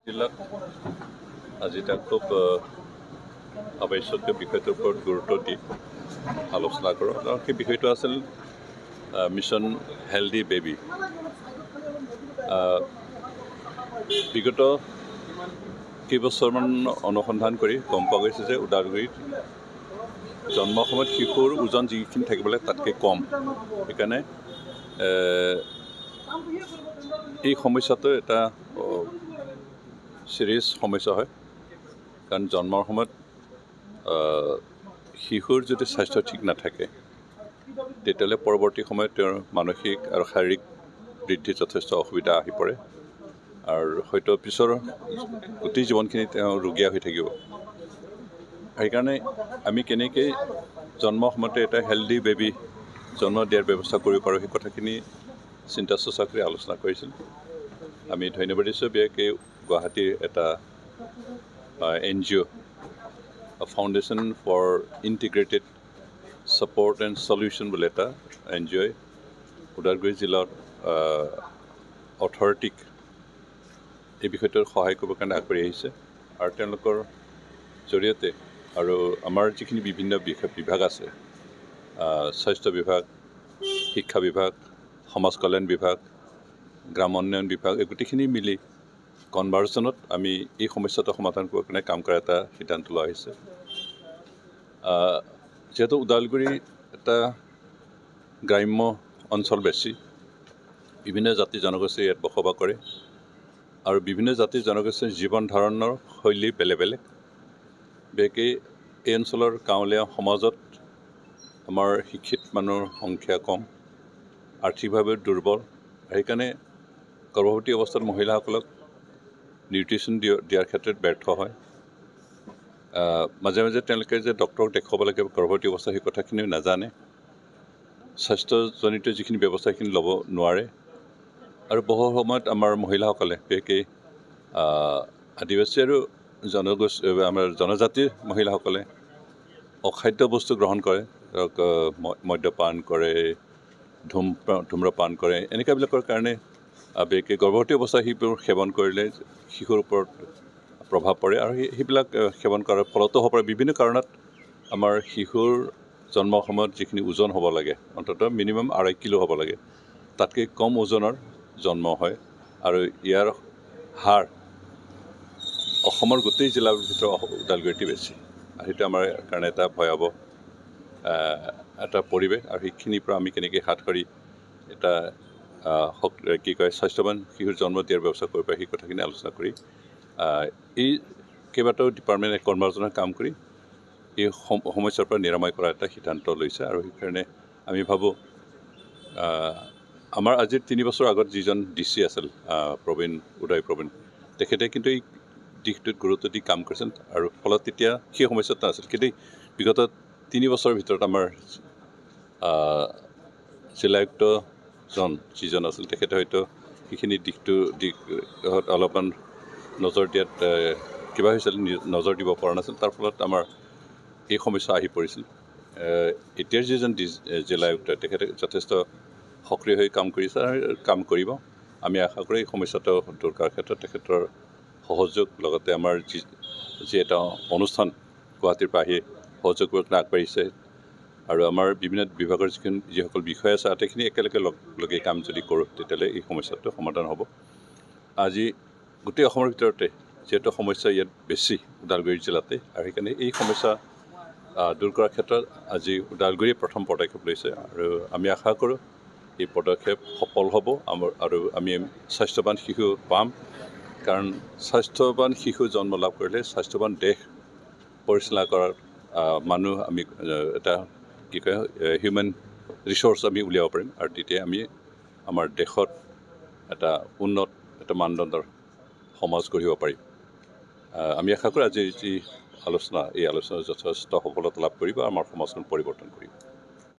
জিলাত আজি এটা খুব আৱশ্যকীয় বিষয়টোৰ ওপৰত গুৰুত্ব দি আলোচনা কৰোঁ আৰু সেই বিষয়টো আছিল মিছন হেল্ডি বেবী। বিগত কেইবছৰমান অনুসন্ধান কৰি গম পোৱা গৈছে যে ওদালগুৰিত জন্মৰ সময়ত শিশুৰ ওজন যিখিনি থাকিব লাগে তাতকৈ কম। সেইকাৰণে এই সমস্যাটো এটা চিৰিয়াছ সমস্যা হয়, কাৰণ জন্মৰ সময়ত শিশুৰ যদি স্বাস্থ্য ঠিক নাথাকে তেতিয়াহ'লে পৰৱৰ্তী সময়ত তেওঁৰ মানসিক আৰু শাৰীৰিক বৃদ্ধিত যথেষ্ট অসুবিধা আহি পৰে আৰু হয়তো পিছৰ গোটেই জীৱনখিনি তেওঁ ৰোগীয়া হৈ থাকিব। সেইকাৰণে আমি কেনেকৈ জন্মৰ সময়তে এটা হেল্ডি বেবী জন্ম দিয়াৰ ব্যৱস্থা কৰিব পাৰোঁ সেই কথাখিনি চিন্তা চৰ্চা কৰি আলোচনা কৰিছিল। আমি ধন্যবাদ দিছোঁ বিশেষকৈ গুৱাহাটীৰ এটা NGO foundation for integrated support and solution বুলি এটা NGOই ওদালগুৰি জিলাৰ অথৰিটিক এই বিষয়টোৰ সহায় কৰিবৰ কাৰণে আগবাঢ়ি আহিছে আৰু তেওঁলোকৰ জৰিয়তে আৰু আমাৰ যিখিনি বিভিন্ন বিভাগ আছে, স্বাস্থ্য বিভাগ, শিক্ষা বিভাগ, সমাজ কল্যাণ বিভাগ, গ্ৰাম উন্নয়ন বিভাগ, এই গোটেইখিনি মিলি কনভাৰ্জনত আমি এই সমস্যাটো সমাধান কৰিবৰ কাৰণে কাম কৰা এটা সিদ্ধান্ত লোৱা হৈছে। যিহেতু ওদালগুৰি এটা গ্ৰাম্য অঞ্চল বেছি, বিভিন্ন জাতি জনগোষ্ঠী ইয়াত বসবাস কৰে আৰু বিভিন্ন জাতি জনগোষ্ঠীৰ জীৱন ধাৰণৰ শৈলী বেলেগ বেলেগ। বিশেষকৈ এই অঞ্চলৰ গাঁৱলীয়া সমাজত আমাৰ শিক্ষিত মানুহৰ সংখ্যা কম, আৰ্থিকভাৱে দুৰ্বল। সেইকাৰণে গৰ্ভৱতী অৱস্থাত মহিলাসকলক নিউট্ৰিশ্যন দিয়াৰ ক্ষেত্ৰত ব্যৰ্থ হয়। মাজে মাজে তেওঁলোকে যে ডক্টৰক দেখুৱাব লাগে গৰ্ভৱতী অৱস্থা সেই কথাখিনিও নাজানে, স্বাস্থ্যজনিত যিখিনি ব্যৱস্থা সেইখিনি ল'ব নোৱাৰে আৰু বহু সময়ত আমাৰ মহিলাসকলে বিশেষকৈ আদিবাসী আৰু আমাৰ জনজাতিৰ মহিলাসকলে অখাদ্য বস্তু গ্ৰহণ কৰে, ধৰক মদ্যপান কৰে, ধূম্ৰপান কৰে, এনেকুৱাবিলাকৰ কাৰণে বিশেষকৈ গৰ্ভৱতী অৱস্থা সেইবোৰ সেৱন কৰিলে শিশুৰ ওপৰত প্ৰভাৱ পৰে আৰু সেইবিলাক সেৱন কৰাৰ ফলতো হ'ব পাৰে। বিভিন্ন কাৰণত আমাৰ শিশুৰ জন্মৰ সময়ত যিখিনি ওজন হ'ব লাগে, অন্ততঃ মিনিমাম 2.5 কিলো হ'ব লাগে, তাতকৈ কম ওজনৰ জন্ম হয় আৰু ইয়াৰ হাৰ অসমৰ গোটেই জিলাৰ ভিতৰত ওদালগুৰিতে বেছি। আৰু সেইটো আমাৰ কাৰণে এটা ভয়াৱহ এটা পৰিৱেশ আৰু সেইখিনিৰ পৰা আমি কেনেকৈ হাত সাৰি এটা স্বাস্থ্যৱান শিশুৰ জন্ম দিয়াৰ ব্যৱস্থা কৰিব পাৰি সেই কথাখিনি আলোচনা কৰি এই কেইবাটাও ডিপাৰ্টমেণ্টে কনভাৰ্জনৰ কাম কৰি এই সমস্যাৰ পৰা নিৰাময় কৰাৰ এটা সিদ্ধান্ত লৈছে। আৰু সেইকাৰণে আমি ভাবোঁ আমাৰ আজিৰ 3 বছৰ আগত যিজন DC আছিল উদয় প্ৰবীণ, তেখেতে কিন্তু এই দিশটোত গুৰুত্ব দি কাম কৰিছিল আৰু ফলত তেতিয়া সেই সমস্যাটো নাছিল। কিন্তু বিগত 3 বছৰৰ ভিতৰত আমাৰ জিলায়ুক্তজন যিজন আছিল তেখেতে হয়তো সেইখিনি দিশত অলপমান নজৰ দিয়াত কিবা হৈছিল, নজৰ দিব পৰা নাছিল, তাৰ ফলত আমাৰ এই সমস্যা আহি পৰিছিল। এতিয়াৰ যিজন জিলায়ুক্ত তেখেতে যথেষ্ট সক্ৰিয় হৈ কাম কৰিছে আৰু কাম কৰিব। আমি আশা কৰোঁ এই সমস্যাটো দূৰ কৰাৰ ক্ষেত্ৰত তেখেতৰ সহযোগ, লগতে আমাৰ যি এটা অনুষ্ঠান গুৱাহাটীৰ পৰা আহি সহযোগ কৰিবলৈ আগবাঢ়িছে আৰু আমাৰ বিভিন্ন বিভাগৰ যিসকল বিষয় আছে আটাইখিনি একেলগে লগে কাম যদি কৰোঁ তেতিয়াহ'লে এই সমস্যাটো সমাধান হ'ব। আজি গোটেই অসমৰ ভিতৰতে যিহেতু সমস্যা ইয়াত বেছি ওদালগুৰি জিলাতে, আৰু সেইকাৰণে এই সমস্যা দূৰ কৰাৰ ক্ষেত্ৰত আজি ওদালগুৰিয়ে প্ৰথম পদক্ষেপ লৈছে আৰু আমি আশা কৰোঁ এই পদক্ষেপ সফল হ'ব আৰু আমি স্বাস্থ্যৱান শিশু পাম, কাৰণ স্বাস্থ্যৱান শিশু জন্ম লাভ কৰিলে স্বাস্থ্যৱান দেশ পৰিচালনা কৰাৰ মানুহ আমি এটা হিউমেন ৰিচোৰ্চ আমি উলিয়াব পাৰিম আৰু তেতিয়া আমি আমাৰ দেশত এটা উন্নত এটা মানদণ্ডৰ সমাজ গঢ়িব পাৰিম। আমি আশা কৰোঁ আজি যি আলোচনা, এই আলোচনা যথেষ্ট সফলতা লাভ কৰিব, আমাৰ সমাজখন পৰিৱৰ্তন কৰিব।